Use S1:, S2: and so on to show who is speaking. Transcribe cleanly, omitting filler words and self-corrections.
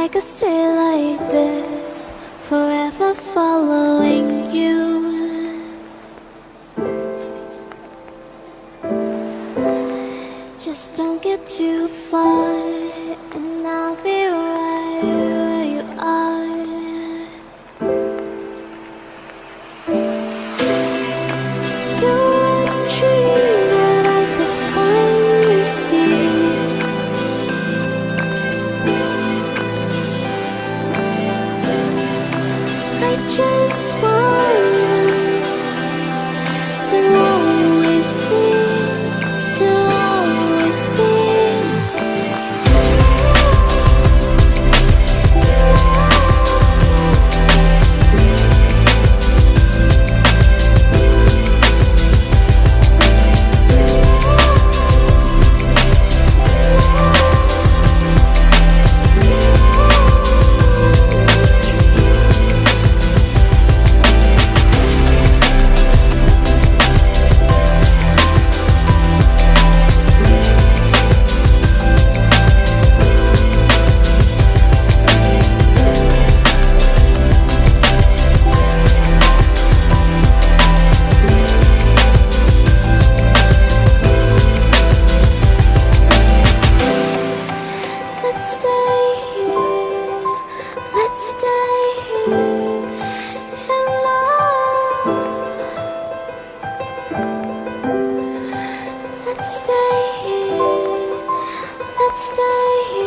S1: I could stay like this, forever following you. Just don't get too far, and I'll be right where you are. You were a dream that I could finally see. I just want us to always be, to always be. Let's stay here.